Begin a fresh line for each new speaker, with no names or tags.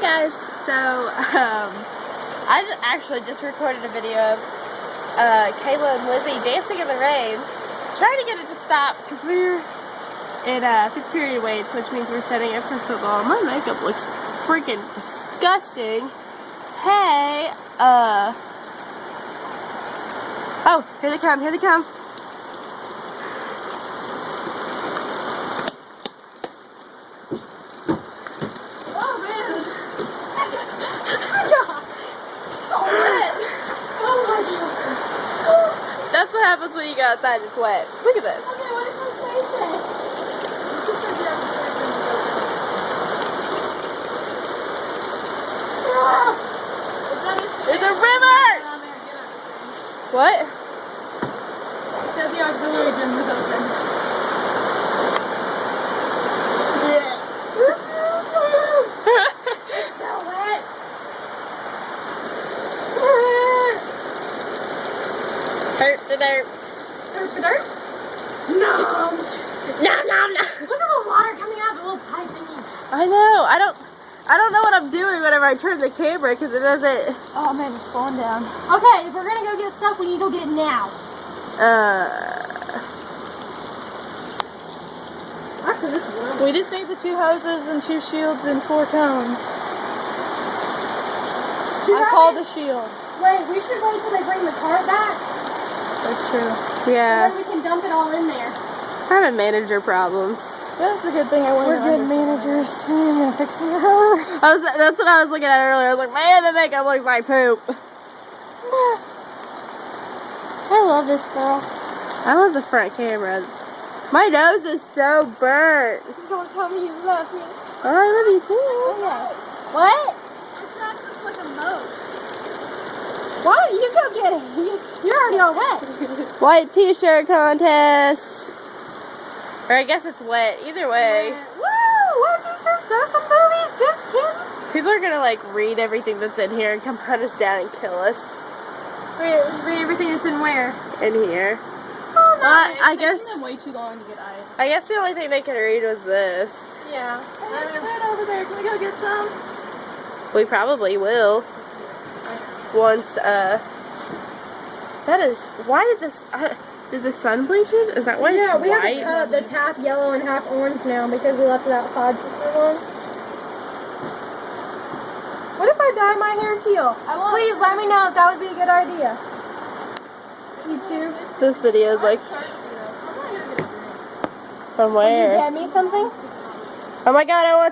guys, so I actually just recorded a video of Kayla and Lizzie dancing in the rain, trying to get it to stop because we're in 5th period weights, which means we're setting up for football. My makeup looks freaking disgusting. Hey, oh, here they come, here they come. That's what happens when you go outside, it's wet. Look at this.
Okay, what does my face say?
There's a river! What?
He said the auxiliary gym was open. It's so wet.
Dirt the dirt.
Dirt for dirt? No.
No, no, no.
Look at the water coming out of the little pipe thingy.
I know. I don't know what I'm doing whenever I turn the camera because it doesn't.
Oh man, it's slowing down. Okay, if we're gonna go get stuff, we need to go get it now. Actually, this is real.
We just need the 2 hoses and 2 shields and 4 cones. I call the shields.
Wait, we should wait till they bring the cart back.
That's true.
Yeah.
And then we can dump it all in there.
I'm having manager problems.
That's a good thing I went.
We're good managers. I'm gonna fix it.
That's what I was looking at earlier. I was like, man, the makeup looks like poop.
I love this girl.
I love the front camera. My nose is so burnt.
Don't tell me you love me.
Oh, I love you too.
Okay. What?
It's not just like a moat.
Why? You go get it. You're already all wet.
White t-shirt contest. Or I guess it's wet. Either way.
Woo! What t-shirts? Show some movies. Just kidding.
People are gonna like read everything that's in here and come hunt us down and kill us.
Read everything that's in where?
In here.
Oh, no.
I guess.
It's taking them way too long to get ice.
I guess the only thing they could read was this.
Yeah.
There's right over there. Can we go get some?
We probably will. Once, that is, why did this, did the sun bleach it? Is that why it's
we have
white?
a cup that's half yellow and half orange now because we left it outside for so long. What if I dye my hair teal? Please let me know if that would be a good idea. YouTube.
This video is like, from
Will you
where?
get me something?
Oh my god, I want